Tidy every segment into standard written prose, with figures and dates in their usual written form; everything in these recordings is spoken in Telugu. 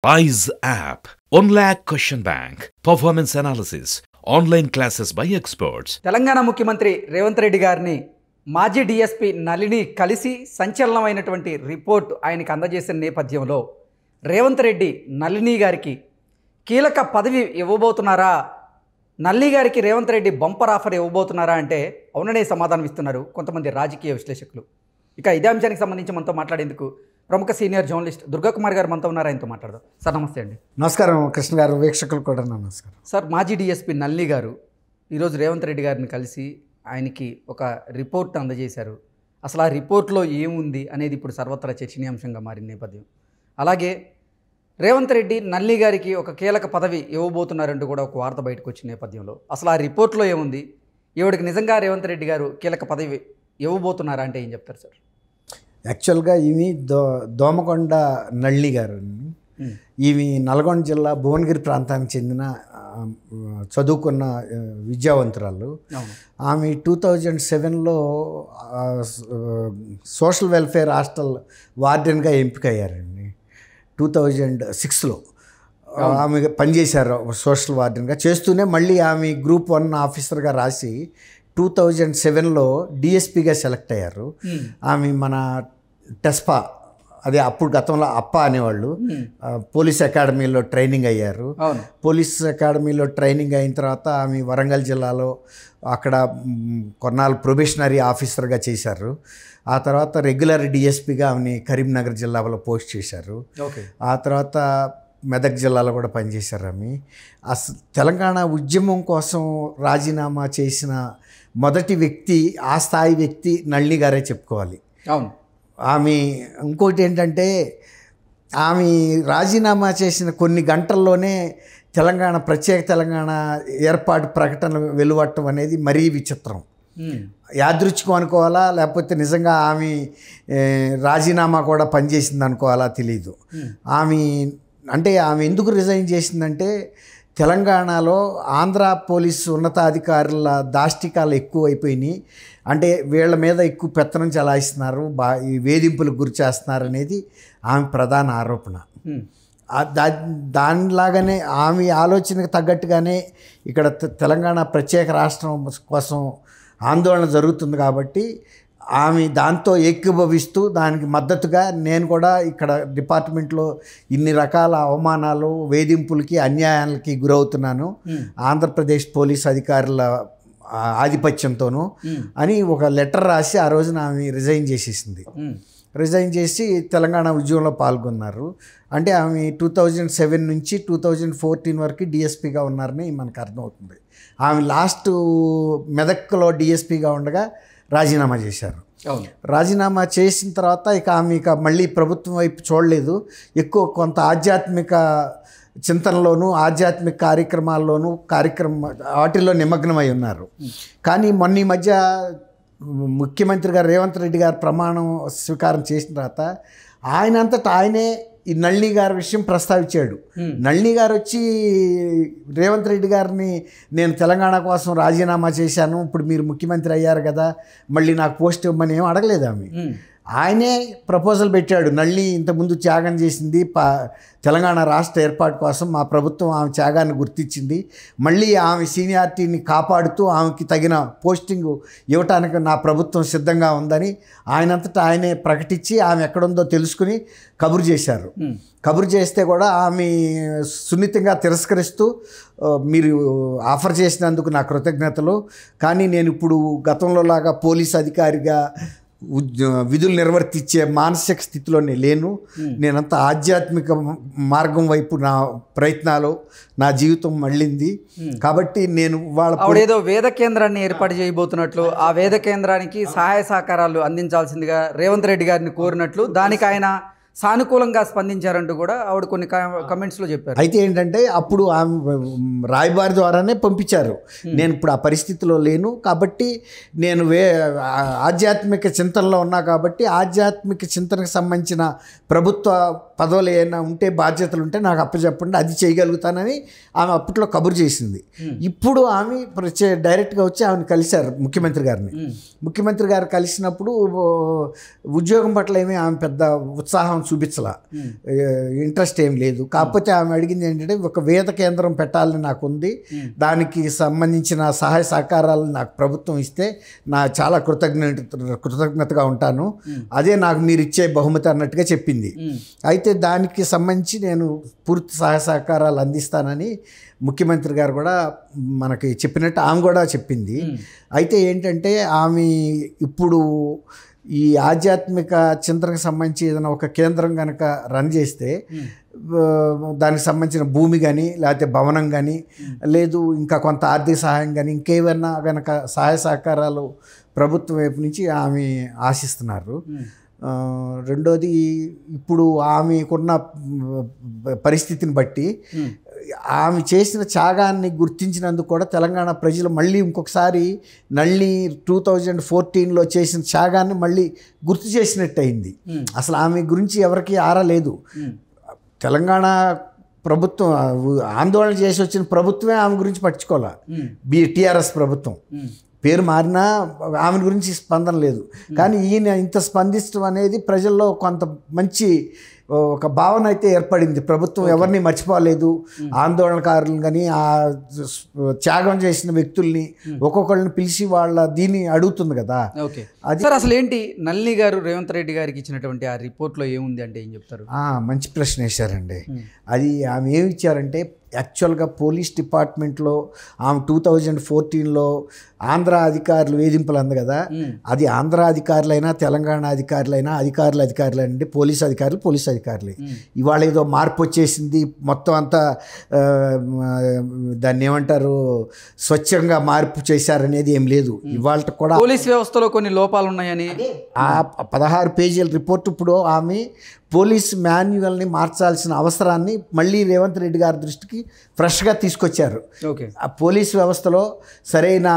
Rise app. 1 lakh question bank. Performance analysis. Online classes by experts. Telangana ముఖ్యమంత్రి రేవంత్ రెడ్డి గారిని మాజీ డీఎస్పీ నళిని కలిసి సంచలనమైనటువంటి రిపోర్ట్ ఆయనకు అందజేసిన నేపథ్యంలో రేవంత్ రెడ్డి నళిని గారికి కీలక పదవి ఇవ్వబోతున్నారా, నళిని గారికి రేవంత్ రెడ్డి బంపర్ ఆఫర్ ఇవ్వబోతున్నారా అంటే అవుననే సమాధానం ఇస్తున్నారు కొంతమంది రాజకీయ విశ్లేషకులు. ఇక ఇదే అంశానికి సంబంధించి మనతో మాట్లాడేందుకు ప్రముఖ సీనియర్ జర్నలిస్ట్ దుర్గాకుమార్ గారు మనతో ఉన్నారు. ఆయనతో మాట్లాడదాం. సార్ నమస్తే అండి. నమస్కారం కృష్ణ గారు, వీక్షకులు కూడా నమస్కారం. సార్, మాజీ డీఎస్పీ నళిని గారు ఈరోజు రేవంత్ రెడ్డి గారిని కలిసి ఆయనకి ఒక రిపోర్ట్ అందజేశారు. అసలు ఆ రిపోర్ట్లో ఏముంది అనేది ఇప్పుడు సర్వత్రా చర్చనీయాంశంగా మారిన నేపథ్యం. అలాగే రేవంత్ రెడ్డి నళిని గారికి ఒక కీలక పదవి ఇవ్వబోతున్నారంటూ కూడా ఒక వార్త బయటకు వచ్చిన నేపథ్యంలో అసలు ఆ రిపోర్ట్లో ఏముంది, ఈవిడికి నిజంగా రేవంత్ రెడ్డి గారు కీలక పదవి ఇవ్వబోతున్నారా అంటే ఏం చెప్తారు సార్? యాక్చువల్గా ఈమె దోమకొండ నళిని గారు. ఈమె నల్గొండ జిల్లా భువనగిరి ప్రాంతానికి చెందిన చదువుకున్న విద్యావంతురాలు. ఆమె 2007లో సోషల్ వెల్ఫేర్ హాస్టల్ వార్డెన్గా ఎంపికయ్యారండి. 2006లో ఆమె పనిచేశారు సోషల్ వార్డెన్గా. చేస్తూనే మళ్ళీ ఆమె గ్రూప్ 1 ఆఫీసర్గా రాసి 2007లో డిఎస్పీగా సెలెక్ట్ అయ్యారు. ఆమె మన టెస్పా, అదే అప్పుడు గతంలో అప్ప అనేవాళ్ళు, పోలీస్ అకాడమీలో ట్రైనింగ్ అయ్యారు. పోలీస్ అకాడమీలో ట్రైనింగ్ అయిన తర్వాత ఆమె వరంగల్ జిల్లాలో అక్కడ కొన్నాళ్ళు ప్రొబేషనరీ ఆఫీసర్గా చేశారు. ఆ తర్వాత రెగ్యులర్ డిఎస్పీగా ఆమెని కరీంనగర్ జిల్లాలో పోస్ట్ చేశారు. ఆ తర్వాత మెదక్ జిల్లాలో కూడా పనిచేశారు. ఆమె తెలంగాణ ఉద్యమం కోసం రాజీనామా చేసిన మొదటి వ్యక్తి, ఆ స్థాయి వ్యక్తి నళిని గారే చెప్పుకోవాలి. అవును. ఆమె ఇంకోటి ఏంటంటే, ఆమె రాజీనామా చేసిన కొన్ని గంటల్లోనే ప్రత్యేక తెలంగాణ ఏర్పాటు ప్రకటన వెలువడటం అనేది మరీ విచిత్రం. యాదృచ్ఛికం అనుకోవాలా, లేకపోతే నిజంగా ఆమె రాజీనామా కూడా పనిచేసింది అనుకోవాలా తెలీదు. ఆమె ఎందుకు రిజైన్ చేసిందంటే, తెలంగాణలో ఆంధ్ర పోలీసు ఉన్నతాధికారుల దాష్టికాలు ఎక్కువ అయిపోయినాయి. అంటే వీళ్ళ మీద ఎక్కువ పెత్తనం చలాయిస్తున్నారు, ఈ వేధింపులకు గురి చేస్తున్నారు అనేది ఆమె ప్రధాన ఆరోపణ. దానిలాగానే ఆమె ఆలోచనకు తగ్గట్టుగానే ఇక్కడ తెలంగాణ ప్రత్యేక రాష్ట్రం కోసం ఆందోళన జరుగుతుంది. కాబట్టి ఆమె దాంతో ఏకీభవిస్తూ దానికి మద్దతుగా నేను కూడా ఇక్కడ డిపార్ట్మెంట్లో ఇన్ని రకాల అవమానాలు, వేధింపులకి, అన్యాయాలకి గురవుతున్నాను ఆంధ్రప్రదేశ్ పోలీస్ అధికారుల ఆధిపత్యంతోనూ అని ఒక లెటర్ రాసి ఆ రోజున ఆమె రిజైన్ చేసేసింది. రిజైన్ చేసి తెలంగాణ ఉద్యమంలో పాల్గొన్నారు. అంటే ఆమె 2007 నుంచి 2014 వరకు డిఎస్పీగా ఉన్నారని మనకు అర్థమవుతుంది. ఆమె లాస్ట్ మెదక్లో డిఎస్పీగా ఉండగా రాజీనామా చేశారు. రాజీనామా చేసిన తర్వాత ఆమె మళ్ళీ ప్రభుత్వం వైపు చూడలేదు. కొంత ఆధ్యాత్మిక చింతనలోనూ ఆధ్యాత్మిక కార్యక్రమాల్లోనూ వాటిల్లో నిమగ్నమై ఉన్నారు. కానీ మొన్న ఈ మధ్య ముఖ్యమంత్రి గారు రేవంత్ రెడ్డి గారు ప్రమాణం స్వీకారం చేసిన తర్వాత ఆయనంతటా ఆయనే ఈ నళిని గారి విషయం ప్రస్తావించాడు. నళిని గారు వచ్చి రేవంత్ రెడ్డి గారిని, నేను తెలంగాణ కోసం రాజీనామా చేశాను, ఇప్పుడు మీరు ముఖ్యమంత్రి అయ్యారు కదా, మళ్ళీ నాకు పోస్ట్ ఇవ్వమని ఏం అడగలేదు. ఆయనే ప్రపోజల్ పెట్టాడు. నళిని ఇంతకుముందు త్యాగం చేసింది తెలంగాణ రాష్ట్ర ఏర్పాటు కోసం, మా ప్రభుత్వం ఆమె త్యాగాన్ని గుర్తించింది, మళ్ళీ ఆమె సీనియారిటీని కాపాడుతూ ఆమెకి తగిన పోస్టింగ్ ఇవ్వటానికి నా ప్రభుత్వం సిద్ధంగా ఉందని ఆయనంతటా ఆయనే ప్రకటించి ఆమె ఎక్కడుందో తెలుసుకుని కబురు చేశారు. కబురు చేస్తే కూడా ఆమె సున్నితంగా తిరస్కరిస్తూ, మీరు ఆఫర్ చేసినందుకు నా కృతజ్ఞతలు, కానీ నేను ఇప్పుడు గతంలో లాగా పోలీస్ అధికారిగా విధులు నిర్వర్తించే మానసిక స్థితిలోనే లేను, నేనంతా ఆధ్యాత్మిక మార్గం వైపు నా ప్రయత్నాలు, నా జీవితం మళ్ళింది, కాబట్టి నేను ఏదో వేద కేంద్రాన్ని ఏర్పాటు చేయబోతున్నట్లు, ఆ వేద కేంద్రానికి సహాయ సహకారాలు అందించాల్సిందిగా రేవంత్ రెడ్డి గారిని కోరినట్లు, దానికి ఆయన సానుకూలంగా స్పందించారంటూ కూడా ఆవిడ కొన్ని కమెంట్స్లో చెప్పారు. అయితే ఏంటంటే అప్పుడు ఆమె రాయబారి ద్వారానే పంపించారు. నేను ఇప్పుడు ఆ పరిస్థితిలో లేను, కాబట్టి నేను ఆధ్యాత్మిక చింతనలో ఉన్నా, కాబట్టి ఆధ్యాత్మిక చింతనకు సంబంధించిన ప్రభుత్వ పదవులు ఏమైనా ఉంటే, బాధ్యతలు ఉంటే నాకు అప్పచెప్పండి, అది చేయగలుగుతానని ఆమె అప్పట్లో కబురు చేసింది. ఇప్పుడు ఆమె డైరెక్ట్గా వచ్చి ఆమెను కలిశారు ముఖ్యమంత్రి గారిని. ముఖ్యమంత్రి గారు కలిసినప్పుడు ఉద్యోగం పట్ల ఏమీ ఆమె పెద్ద ఉత్సాహం చూపించలా, ఇంట్రెస్ట్ ఏం లేదు. కాకపోతే ఆమె అడిగింది ఏంటంటే ఒక వేద కేంద్రం పెట్టాలని నాకు ఉంది, దానికి సంబంధించిన సహాయ సహకారాలు నాకు ప్రభుత్వం ఇస్తే నా చాలా కృతజ్ఞతగా ఉంటాను, అదే నాకు మీరు ఇచ్చే బహుమతి అన్నట్టుగా చెప్పింది. అయితే దానికి సంబంధించి నేను పూర్తి సహాయ సహకారాలు అందిస్తానని ముఖ్యమంత్రి గారు కూడా మనకి చెప్పినట్టు ఆమె కూడా చెప్పింది. అయితే ఏంటంటే ఆమె ఇప్పుడు ఈ ఆధ్యాత్మిక చింతనకు సంబంధించి ఏదైనా ఒక కేంద్రం కనుక రన్ చేస్తే దానికి సంబంధించిన భూమి కానీ లేకపోతే భవనం కానీ లేదు ఇంకా కొంత ఆర్థిక సహాయం కానీ ఇంకేమైనా కనుక సహాయ సహకారాలు ప్రభుత్వం వైపు నుంచి ఆమె ఆశిస్తున్నారు. రెండోది ఇప్పుడు ఆమెకున్న పరిస్థితిని బట్టి ఆమె చేసిన త్యాగాన్ని గుర్తించినందుకు కూడా తెలంగాణ ప్రజలు మళ్ళీ ఇంకొకసారి నళిని 2014లో చేసిన త్యాగాన్ని మళ్ళీ గుర్తు చేసినట్టు అయింది. అసలు ఆమె గురించి ఎవరికి ఆరలేదు. తెలంగాణ ప్రభుత్వం ఆందోళన చేసి వచ్చిన ప్రభుత్వమే ఆమె గురించి పట్టించుకోవాలి. టీఆర్ఎస్ ప్రభుత్వం పేరు మారినా ఆమె గురించి స్పందన లేదు. కానీ ఈయన ఇంత స్పందించడం అనేది ప్రజల్లో కొంత మంచి ఒక భావన అయితే ఏర్పడింది. ప్రభుత్వం ఎవరిని మర్చిపోలేదు, ఆందోళనకారులను కానీ ఆ త్యాగం చేసిన వ్యక్తుల్ని ఒక్కొక్కరిని పిలిచి వాళ్ళ దీన్ని అడుగుతుంది కదా. అది సార్ అసలు ఏంటి నళిని గారు రేవంత్ రెడ్డి గారికి ఇచ్చినటువంటి ఆ రిపోర్ట్లో ఏముంది అంటే ఏం చెప్తారు? మంచి ప్రశ్న వేశారండి. అది ఆమె ఏమి ఇచ్చారంటే యాక్చువల్గా పోలీస్ డిపార్ట్మెంట్లో ఆమె 2014లో ఆంధ్ర అధికారులు వేధింపులు అంది కదా, అది ఆంధ్ర అధికారులైనా తెలంగాణ అధికారులైనా అధికారులైనా పోలీస్ అధికారులే. ఇవాళ ఏదో మార్పు వచ్చేసింది, మొత్తం అంతా దాన్ని ఏమంటారు స్వచ్ఛంగా మార్పు చేశారనేది ఏం లేదు. ఇవాళ కూడా పోలీస్ వ్యవస్థలో కొన్ని లోపాలు ఉన్నాయని ఆ 16 పేజీల రిపోర్ట్ ఇప్పుడు ఆమె పోలీస్ మాన్యువల్ని మార్చాల్సిన అవసరాన్ని మళ్ళీ రేవంత్ రెడ్డి గారి దృష్టికి ఫ్రెష్గా తీసుకొచ్చారు. ఆ పోలీస్ వ్యవస్థలో సరైన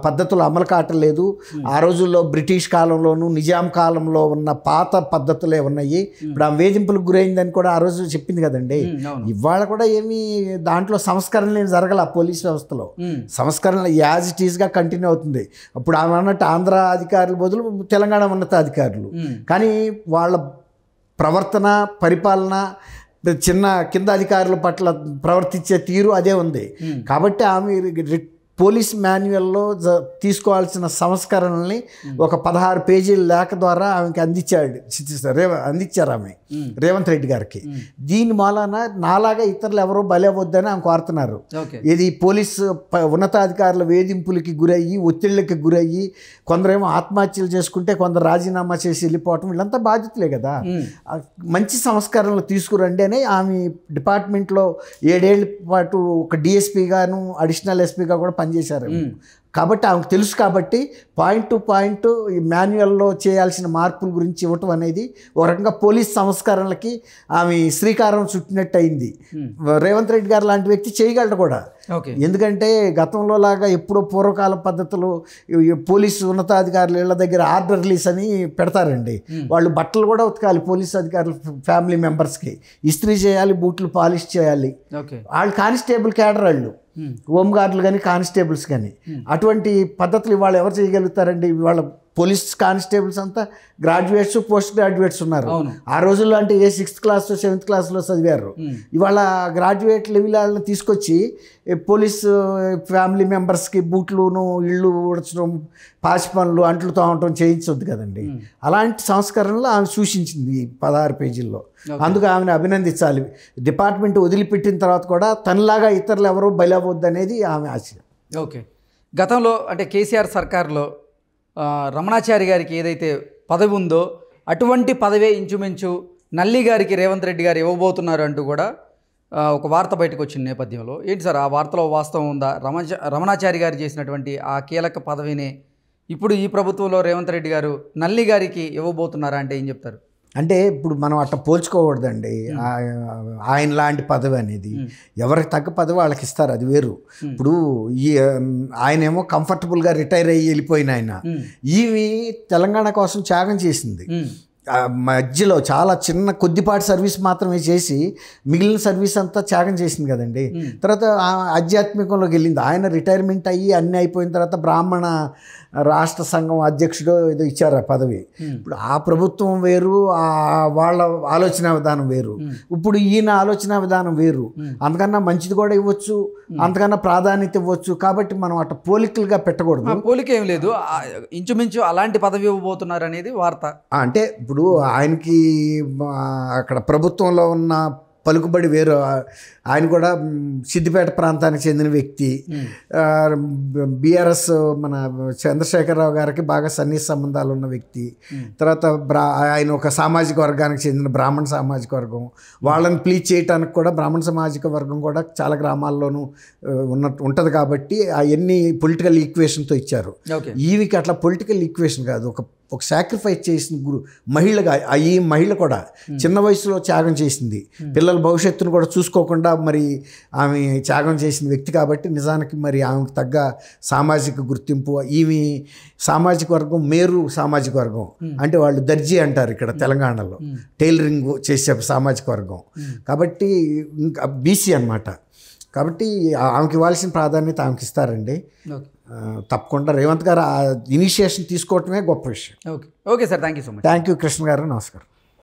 పద్ధతులు అమలు కావట్లేదు. ఆ రోజుల్లో బ్రిటిష్ కాలంలోనూ నిజాం కాలంలో ఉన్న పాత పద్ధతులే ఉన్నాయి. ఇప్పుడు ఆ వేధింపులకు గురైందని కూడా ఆ రోజు చెప్పింది కదండి. ఇవాళ కూడా ఏమీ దాంట్లో సంస్కరణ జరగల. పోలీస్ వ్యవస్థలో సంస్కరణ యాజ్ ఇట్ ఈస్గా కంటిన్యూ అవుతుంది. అప్పుడు ఆమె అన్నట్టు ఆంధ్ర అధికారుల బదులు తెలంగాణ ఉన్నతాధికారులు. కానీ వాళ్ళ ప్రవర్తన పరిపాలన కింద అధికారుల పట్ల ప్రవర్తించే తీరు అదే ఉంది. కాబట్టి ఆమె పోలీస్ మాన్యువల్లో తీసుకోవాల్సిన సంస్కరణల్ని ఒక 16 పేజీల లేఖ ద్వారా ఆమెకి అందించారు ఆమె రేవంత్ రెడ్డి గారికి. దీని మూలాన నాలాగా ఇతరులు ఎవరో బలవద్దని ఆమె కోరుతున్నారు. ఇది పోలీసు ఉన్నతాధికారుల వేధింపులకి గురయ్యి ఒత్తిళ్ళకి గురయ్యి కొందరేమో ఆత్మహత్యలు చేసుకుంటే కొందరు రాజీనామా చేసి వెళ్ళిపోవటం, వీళ్ళంతా బాధ్యతలే కదా. మంచి సంస్కరణలు తీసుకురండి అని ఆమె డిపార్ట్మెంట్లో 7 ఏళ్ల పాటు ఒక డిఎస్పీగాను అడిషనల్ ఎస్పీగా కూడా పనిచేశారు. కాబట్టి ఆమెకు తెలుసు. కాబట్టి పాయింట్ టు పాయింట్ ఈ మాన్యువల్లో చేయాల్సిన మార్పుల గురించి ఇవ్వటం అనేది ఒక రకంగా పోలీస్ సంస్కరణలకి ఆమె శ్రీకారం చుట్టినట్టు అయింది. రేవంత్ రెడ్డి గారు లాంటి వ్యక్తి చేయగలడు కూడా. ఎందుకంటే గతంలో లాగా ఎప్పుడో పూర్వకాల పద్ధతులు పోలీసు ఉన్నతాధికారులు ఇళ్ల దగ్గర ఆర్డర్ రిలీజ్ అని పెడతారండి. వాళ్ళు బట్టలు కూడా ఉతకాలి, పోలీసు అధికారులు ఫ్యామిలీ మెంబర్స్కి ఇస్త్రీ చేయాలి, బూట్లు పాలిష్ చేయాలి. వాళ్ళు కానిస్టేబుల్ క్యాడర్, వాళ్ళు హోంగార్డులు కానీ కానిస్టేబుల్స్ కానీ. అటువంటి పద్ధతులు ఇవాళ ఎవరు చేయగలుగుతారండి? ఇవాళ పోలీస్ కానిస్టేబుల్స్ అంతా గ్రాడ్యుయేట్స్ పోస్ట్ గ్రాడ్యుయేట్స్ ఉన్నారు. ఆ రోజుల్లో అంటే 6th క్లాస్ 7th క్లాస్లో చదివారు. ఇవాళ గ్రాడ్యుయేట్ లెవెల్ని తీసుకొచ్చి పోలీస్ ఫ్యామిలీ మెంబర్స్కి బూట్లును ఇళ్ళు ఊడ్చడం, పాచి పనులు, అంట్లు తోమటం చేయించొద్దు కదండి. అలాంటి సంస్కరణలు ఆమె సూచించింది 16 పేజీల్లో. అందుకు ఆమెను అభినందించాలి. డిపార్ట్మెంట్ వదిలిపెట్టిన తర్వాత కూడా తనలాగా ఇతరులు ఎవరూ బలవద్దు అనేది ఆమె ఆశయం. ఓకే, గతంలో అంటే కేసీఆర్ సర్కార్లో రమణాచారి గారికి ఏదైతే పదవి ఉందో అటువంటి పదవే ఇంచుమించు నల్లి గారికి రేవంత్ రెడ్డి గారు ఇవ్వబోతున్నారు అంటూ కూడా ఒక వార్త బయటకు వచ్చిన నేపథ్యంలో ఏంటి సార్ ఆ వార్తలో వాస్తవం ఉందా? రమణాచారి గారు చేసినటువంటి ఆ కీలక పదవినే ఇప్పుడు ఈ ప్రభుత్వంలో రేవంత్ రెడ్డి గారు నల్లి గారికి ఇవ్వబోతున్నారా అంటే ఏం చెప్తారు? అంటే ఇప్పుడు మనం అట్లా పోల్చుకోకూడదండి. ఆయన లాంటి పదవి అనేది ఎవరికి తగ్గ పదవి వాళ్ళకి ఇస్తారు, అది వేరు. ఇప్పుడు ఆయనేమో కంఫర్టబుల్గా రిటైర్ అయ్యి వెళ్ళిపోయిన ఆయన, ఈవి తెలంగాణ కోసం త్యాగం చేసింది. మధ్యలో చాలా చిన్న కొద్దిపాటి సర్వీస్ మాత్రమే చేసి మిగిలిన సర్వీస్ అంతా త్యాగం చేసింది కదండి. తర్వాత ఆధ్యాత్మికంలోకి వెళ్ళింది. ఆయన రిటైర్మెంట్ అయ్యి అన్నీ అయిపోయిన తర్వాత బ్రాహ్మణ రాష్ట్ర సంఘం అధ్యక్షుడు ఏదో ఇచ్చారు ఆ పదవి. ఇప్పుడు ఆ ప్రభుత్వం వేరు, వాళ్ళ ఆలోచన విధానం వేరు, ఇప్పుడు ఈయన ఆలోచన విధానం వేరు. అంతకన్నా మంచిది కూడా ఇవ్వచ్చు, అంతకన్నా ప్రాధాన్యత ఇవ్వచ్చు. కాబట్టి మనం అట్లా పోలికలుగా పెట్టకూడదు. పోలిక ఏం లేదు, ఇంచుమించు అలాంటి పదవి ఇవ్వబోతున్నారు అనేది వార్త. అంటే ఇప్పుడు ఆయనకి అక్కడ ప్రభుత్వంలో ఉన్న పలుకుబడి వేరు. ఆయన కూడా సిద్దిపేట ప్రాంతానికి చెందిన వ్యక్తి. బీఆర్ఎస్ మన చంద్రశేఖరరావు గారికి బాగా సన్నిహిత సంబంధాలు ఉన్న వ్యక్తి. తర్వాత ఆయన ఒక సామాజిక వర్గానికి చెందిన బ్రాహ్మణ సామాజిక వర్గం. వాళ్ళని ప్లీజ్ చేయడానికి కూడా బ్రాహ్మణ సామాజిక వర్గం కూడా చాలా గ్రామాల్లోనూ ఉంటుంది. కాబట్టి అవన్నీ పొలిటికల్ ఈక్వేషన్తో ఇచ్చారు. ఈవికి అట్లా పొలిటికల్ ఈక్వేషన్ కాదు, ఒక సాక్రిఫైస్ చేసిన మహిళగా. ఈ మహిళ కూడా చిన్న వయసులో త్యాగం చేసింది, పిల్లల భవిష్యత్తును కూడా చూసుకోకుండా మరి ఆమె త్యాగం చేసిన వ్యక్తి. కాబట్టి నిజానికి మరి ఆమెకు తగ్గ సామాజిక గుర్తింపు. ఈమె సామాజిక వర్గం మేరు సామాజిక వర్గం, అంటే వాళ్ళు దర్జీ అంటారు ఇక్కడ తెలంగాణలో, టైలరింగ్ చేసే సామాజిక వర్గం. కాబట్టి ఇంకా బీసీ అన్నమాట. కాబట్టి ఆమెకి ఇవ్వాల్సిన ప్రాధాన్యత ఆమెకి ఇస్తారండి. తప్పకుండా రేవంత్ గారు ఆ ఇనిషియేషన్ తీసుకోవటమే గొప్ప విషయం. Okay sir, thank you so much. Thank you Krishna గారు, నమస్కారం.